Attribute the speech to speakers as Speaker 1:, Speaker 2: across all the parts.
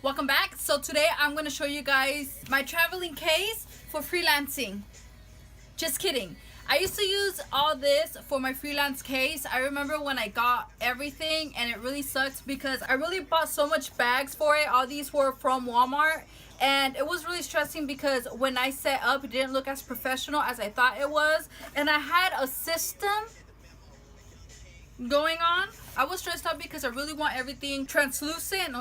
Speaker 1: Welcome back. So today I'm going to show you guys my traveling case for freelancing. Just kidding. I used to use all this for my freelance case. I remember when I got everything and it really sucked because I really bought so much bags for it. All these were from Walmart and it was really stressing because when I set up it didn't look as professional as I thought it was, and I had a system going on. I was stressed out because I really want everything translucent,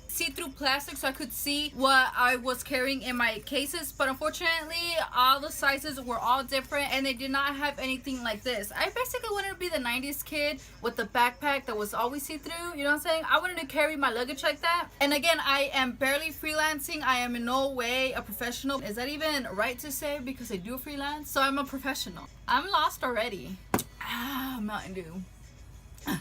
Speaker 1: see-through plastic, so I could see what I was carrying in my cases. But unfortunately all the sizes were all different and they did not have anything like this. I basically wanted to be the 90s kid with the backpack that was always see-through, you know what I'm saying? I wanted to carry my luggage like that. And again, I am barely freelancing. I am in no way a professional. Is that even right to say, because I do freelance? So I'm a professional. I'm lost already. Mountain Dew.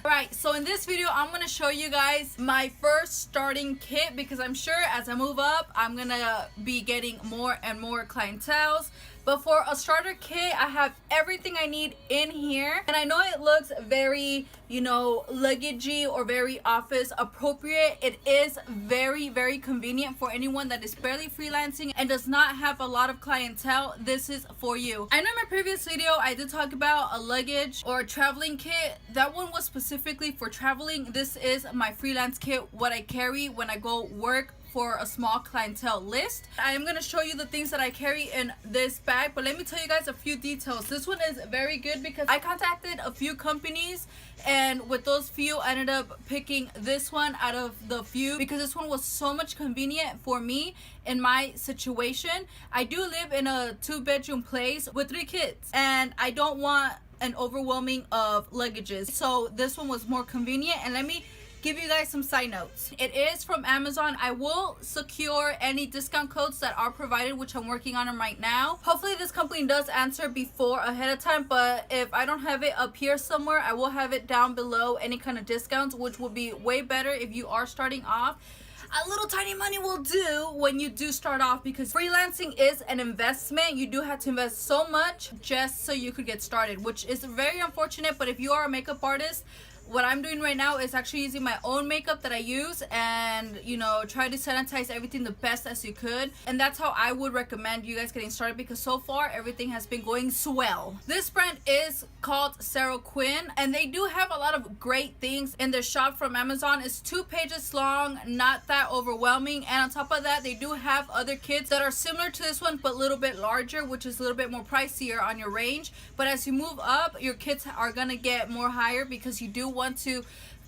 Speaker 1: Alright, so in this video I'm going to show you guys my first starting kit, because I'm sure as I move up I'm going to be getting more and more clienteles. But for a starter kit, I have everything I need in here. And I know it looks very, you know, luggagey or very office appropriate. It is very, very convenient for anyone that is barely freelancing and does not have a lot of clientele. This is for you. I know in my previous video I did talk about a luggage or a traveling kit. That one was specifically for traveling. This is my freelance kit, what I carry when I go work for a small clientele list. I am going to show you the things that I carry in this bag, but let me tell you guys a few details. This one is very good because I contacted a few companies, and with those few I ended up picking this one out of the few because this one was so much convenient for me in my situation. I do live in a 2-bedroom place with 3 kids and I don't want an overwhelming of luggages, so this one was more convenient. And let me give you guys some side notes. It is from Amazon. I will secure any discount codes that are provided, which I'm working on them right now. Hopefully this company does answer before ahead of time, but if I don't have it up here somewhere, I will have it down below, any kind of discounts, which will be way better if you are starting off. A little tiny money will do when you do start off, because freelancing is an investment. You do have to invest so much just so you could get started, which is very unfortunate. But if you are a makeup artist, what I'm doing right now is actually using my own makeup that I use and, you know, try to sanitize everything the best as you could. And that's how I would recommend you guys getting started, because so far everything has been going swell. This brand is called Sarah Quinn and they do have a lot of great things in their shop from Amazon. It's 2 pages long, not that overwhelming. And on top of that, they do have other kits that are similar to this one but a little bit larger, which is a little bit more pricier on your range. But as you move up, your kits are gonna get more higher because you do want to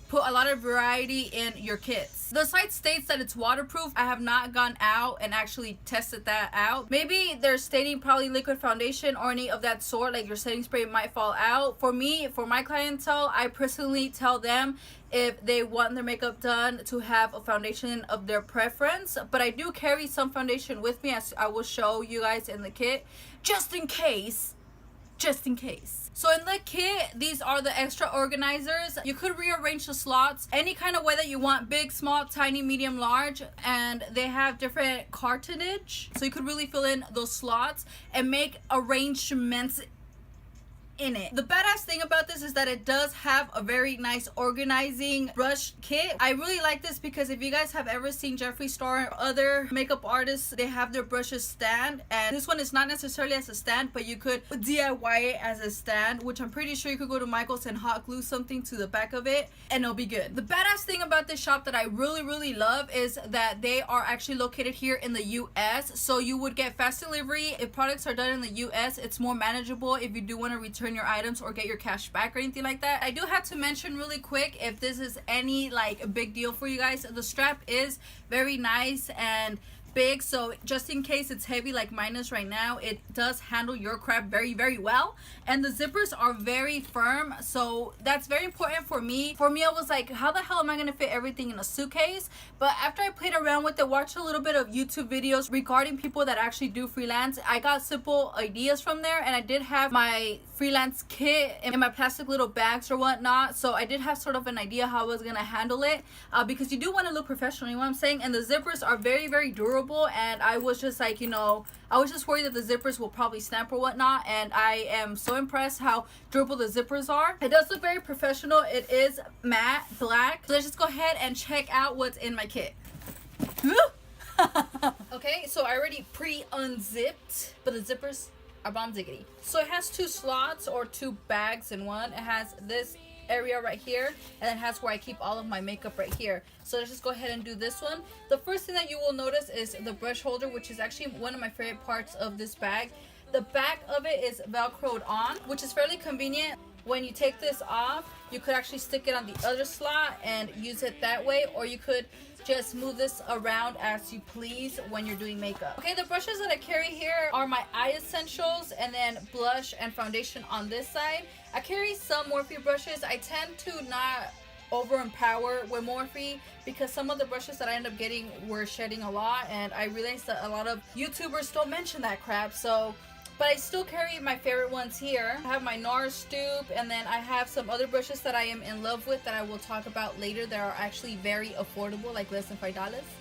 Speaker 1: put a lot of variety in your kits. The site states that it's waterproof. I have not gone out and actually tested that out. Maybe they're stating probably liquid foundation or any of that sort, like your setting spray might fall out. For me, for my clientele, I personally tell them if they want their makeup done to have a foundation of their preference. But I do carry some foundation with me, as I will show you guys in the kit, just in case. So in the kit, these are the extra organizers. You could rearrange the slots any kind of way that you want: big, small, tiny, medium, large. And they have different cartonnage, so you could really fill in those slots and make arrangements in it. The badass thing about this is that it does have a very nice organizing brush kit. I really like this because if you guys have ever seen Jeffree Star or other makeup artists, they have their brushes stand, and this one is not necessarily as a stand, but you could DIY it as a stand, which I'm pretty sure you could go to Michael's and hot glue something to the back of it and it'll be good. The badass thing about this shop that I really love is that they are actually located here in the US, so you would get fast delivery. If products are done in the US, it's more manageable if you do want to return your items or get your cash back or anything like that. I do have to mention really quick, if this is any like a big deal for you guys, the strap is very nice and big, so just in case it's heavy like mine is right now, it does handle your crap very well. And the zippers are very firm, so that's very important for me. I was like, how the hell am I gonna fit everything in a suitcase? But after I played around with it, watched a little bit of YouTube videos regarding people that actually do freelance, I got simple ideas from there. And I did have my freelance kit in my plastic little bags or whatnot, so I did have sort of an idea how I was gonna handle it, because you do want to look professional, you know what I'm saying? And the zippers are very durable. durable, and I was just like, you know, I was just worried that the zippers will probably snap or whatnot, and I am so impressed how durable the zippers are. It does look very professional. It is matte black. So let's just go ahead and check out what's in my kit. Okay, so I already pre-unzipped, but the zippers are bomb diggity. So it has 2 slots or 2 bags in one. It has this area right here, and then it has where I keep all of my makeup right here. So let's just go ahead and do this one. The first thing that you will notice is the brush holder, which is actually one of my favorite parts of this bag. The back of it is velcroed on, which is fairly convenient. When you take this off, you could actually stick it on the other slot and use it that way, or you could just move this around as you please when you're doing makeup. Okay, the brushes that I carry here are my eye essentials, and then blush and foundation on this side. I carry some Morphe brushes. I tend to not over empower with Morphe because some of the brushes that I end up getting were shedding a lot, and I realized that a lot of YouTubers don't mention that crap. So but I still carry my favorite ones here. I have my NARS Stoop, and then I have some other brushes that I am in love with that I will talk about later that are actually very affordable, like less than $5.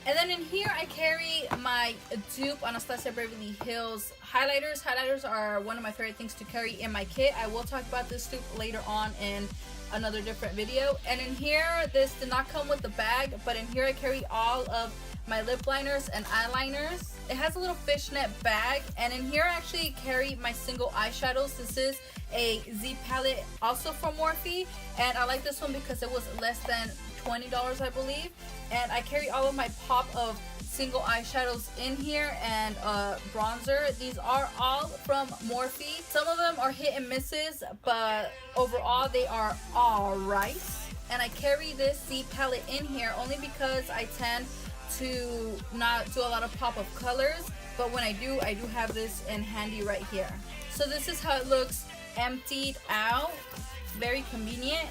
Speaker 1: And then in here I carry my dupe Anastasia Beverly Hills highlighters. Highlighters are one of my favorite things to carry in my kit. I will talk about this dupe later on in another different video. And in here, this did not come with the bag, but in here I carry all of my lip liners and eyeliners. It has a little fishnet bag, and in here I actually carry my single eyeshadows. This is a Z palette, also from Morphe, and I like this one because it was less than $20, I believe. And I carry all of my pop of single eyeshadows in here, and bronzer. These are all from Morphe. Some of them are hit and misses, but overall they are all right. And I carry this Z palette in here only because I tend to not do a lot of pop of colors, but when I do have this in handy right here. So this is how it looks emptied out. Very convenient.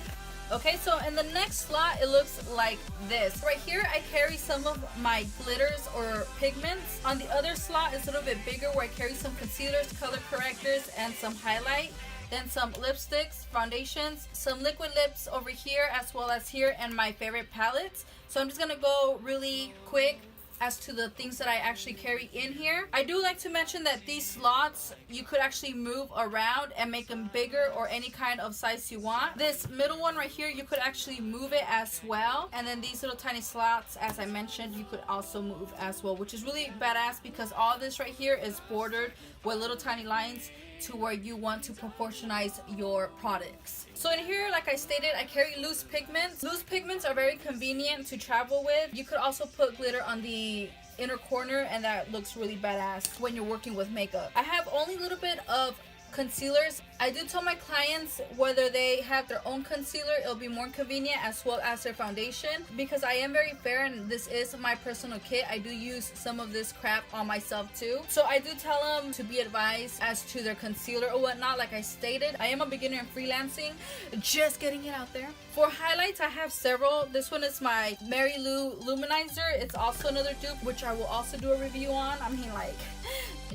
Speaker 1: Okay, so in the next slot it looks like this. Right here I carry some of my glitters or pigments. On the other slot is a little bit bigger where I carry some concealers, color correctors, and some highlight. Then some lipsticks, foundations, some liquid lips over here as well as here, and my favorite palettes. So I'm just gonna go really quick as to the things that I actually carry in here. I do like to mention that these slots you could actually move around and make them bigger or any kind of size you want. This middle one right here, you could actually move it as well. And then these little tiny slots, as I mentioned, you could also move as well, which is really badass because all this right here is bordered with little tiny lines to where you want to proportionize your products. So in here, like I stated, I carry loose pigments. Loose pigments are very convenient to travel with. You could also put glitter on the inner corner, and that looks really badass when you're working with makeup. I have only a little bit of concealers. I do tell my clients whether they have their own concealer, it'll be more convenient, as well as their foundation, because I am very fair and this is my personal kit. I do use some of this crap on myself too. So I do tell them to be advised as to their concealer or whatnot. Like I stated, I am a beginner in freelancing, just getting it out there. For highlights, I have several. This one is my Mary Lou Luminizer. It's also another dupe, which I will also do a review on. I mean, like,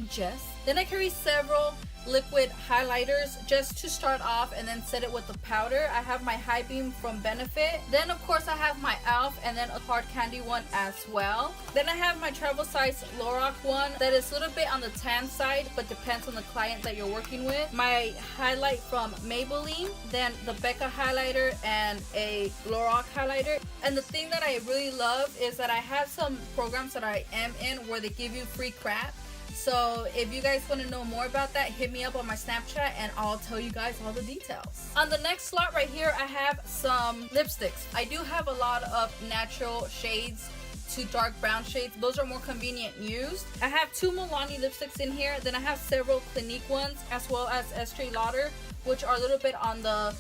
Speaker 1: just. Then I carry several liquid highlighters just to start off and then set it with the powder. I have my High Beam from Benefit. Then of course I have my e.l.f. and then a hard candy one as well. Then I have my travel size Lorac one that is a little bit on the tan side, but depends on the client that you're working with. My highlight from Maybelline, then the Becca highlighter and a Lorac highlighter. And the thing that I really love is that I have some programs that I am in where they give you free crap. So if you guys want to know more about that, hit me up on my Snapchat and I'll tell you guys all the details. On the next slot right here, I have some lipsticks. I do have a lot of natural shades to dark brown shades. Those are more convenient used. I have 2 Milani lipsticks in here. Then I have several Clinique ones as well as Estee Lauder, which are a little bit on the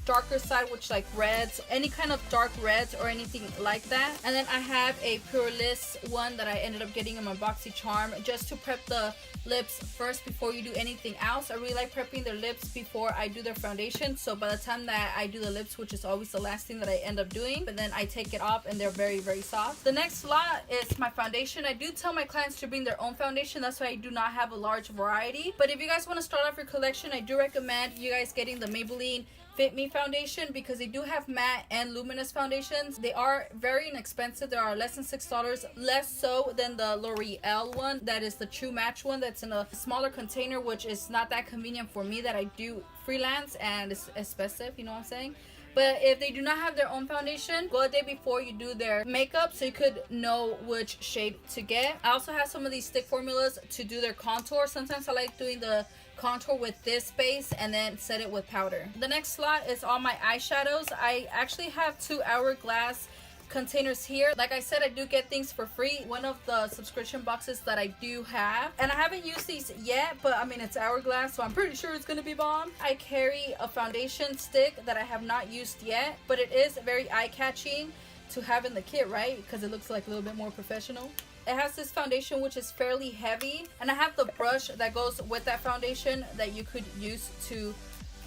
Speaker 1: darker side, which like reds, any kind of dark reds or anything like that. And then I have a Pure Bliss one that I ended up getting in my BoxyCharm just to prep the lips first before you do anything else. I really like prepping their lips before I do their foundation, so by the time that I do the lips, which is always the last thing that I end up doing, but then I take it off and they're very, very soft. The next slot is my foundation. I do tell my clients to bring their own foundation, that's why I do not have a large variety. But if you guys want to start off your collection, I do recommend you guys getting the Maybelline Fit Me foundation, because they do have matte and luminous foundations. They are very inexpensive. They are less than $6, less so than the L'Oreal one, that is the True Match one, that's in a smaller container, which is not that convenient for me that I do freelance and it's expensive, you know what I'm saying? But if they do not have their own foundation, go a day before you do their makeup so you could know which shade to get. I also have some of these stick formulas to do their contour. Sometimes I like doing the contour with this base and then set it with powder. The next slot is all my eyeshadows. I actually have 2 Hourglass containers here. Like I said, I do get things for free, one of the subscription boxes that I do have, and I haven't used these yet, but I mean, it's Hourglass, so I'm pretty sure it's gonna be bomb. I carry a foundation stick that I have not used yet, but it is very eye-catching to have in the kit, right? Because it looks like a little bit more professional. It has this foundation which is fairly heavy, and I have the brush that goes with that foundation that you could use to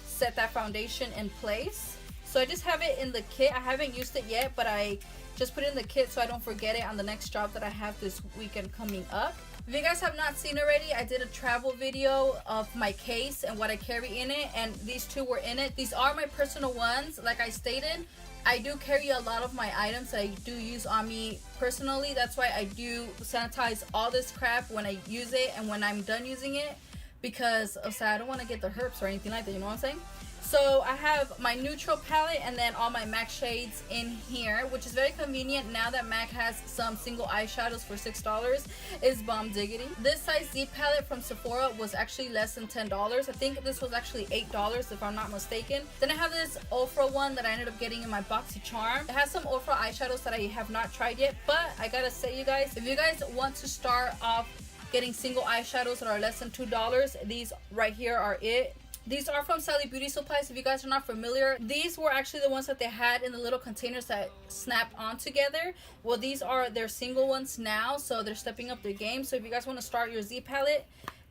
Speaker 1: set that foundation in place. So I just have it in the kit. I haven't used it yet, but I just put it in the kit so I don't forget it on the next job that I have this weekend coming up. If you guys have not seen already, I did a travel video of my case and what I carry in it, and these two were in it. These are my personal ones. Like I stated, I do carry a lot of my items that I do use on me personally. That's why I do sanitize all this crap when I use it and when I'm done using it, because I don't want to get the herpes or anything like that, you know what I'm saying? So I have my neutral palette and then all my MAC shades in here, which is very convenient now that MAC has some single eyeshadows for $6. Is bomb diggity. This size Z palette from Sephora was actually less than $10. I think this was actually $8 if I'm not mistaken. Then I have this Ofra one that I ended up getting in my BoxyCharm. It has some Ofra eyeshadows that I have not tried yet, but I gotta say, you guys, if you guys want to start off getting single eyeshadows that are less than $2, these right here are it. These are from Sally Beauty Supplies. If you guys are not familiar, these were actually the ones that they had in the little containers that snap on together. Well, these are their single ones now, so they're stepping up their game. So if you guys want to start your Z palette,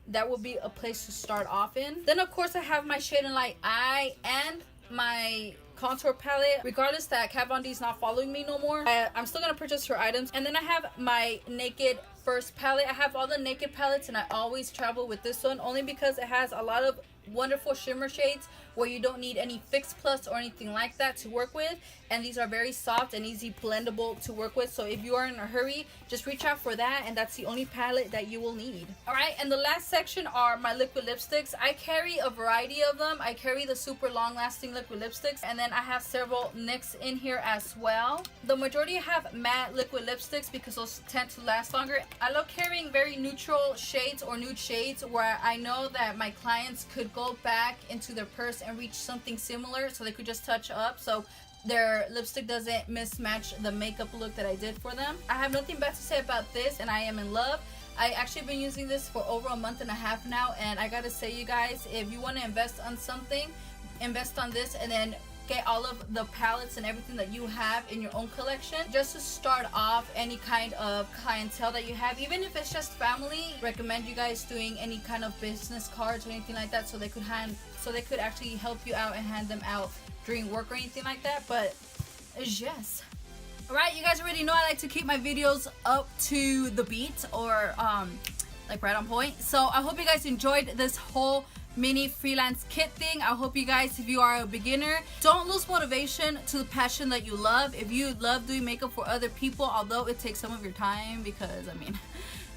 Speaker 1: that would be a place to start off in. Then of course I have my Shade and Light eye and my contour palette, regardless that Kat Von D is not following me no more. I'm still gonna purchase her items. And then I have my Naked First palette. I have all the Naked palettes and I always travel with this one only because it has a lot of wonderful shimmer shades where you don't need any Fix Plus or anything like that to work with, and these are very soft and easy blendable to work with. So if you are in a hurry, just reach out for that, and that's the only palette that you will need. All right, and the last section are my liquid lipsticks. I carry a variety of them. I carry the super long lasting liquid lipsticks, and then I have several NYX in here as well. The majority have matte liquid lipsticks because those tend to last longer. I love carrying very neutral shades or nude shades where I know that my clients could go back into their purse and reach something similar, so they could just touch up so their lipstick doesn't mismatch the makeup look that I did for them. I have nothing bad to say about this, and I am in love. I actually been using this for over a month and a half now, and I gotta say, you guys, if you want to invest on something, invest on this and then get all of the palettes and everything that you have in your own collection, just to start off any kind of clientele that you have. Even if it's just family, recommend you guys doing any kind of business cards or anything like that, so they could actually help you out and hand them out during work or anything like that. But yes, all right, you guys already know I like to keep my videos up to the beat, or like right on point. So I hope you guys enjoyed this whole mini freelance kit thing. I hope you guys, if you are a beginner, don't lose motivation to the passion that you love. If you love doing makeup for other people, although it takes some of your time, because I mean,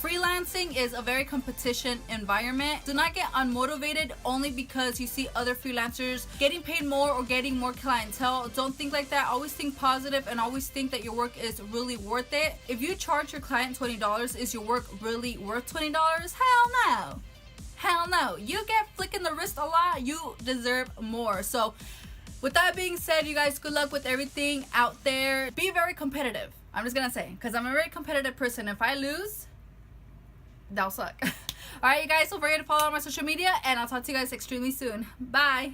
Speaker 1: freelancing is a very competition environment. Do not get unmotivated only because you see other freelancers getting paid more or getting more clientele. Don't think like that. Always think positive and always think that your work is really worth it. If you charge your client $20, is your work really worth $20? Hell no. Hell no. You get flicking the wrist a lot, you deserve more. So with that being said, you guys, good luck with everything out there. Be very competitive. I'm just gonna say, because I'm a very competitive person. If I lose, that'll suck. All right, you guys, don't forget to follow on my social media, and I'll talk to you guys extremely soon. Bye.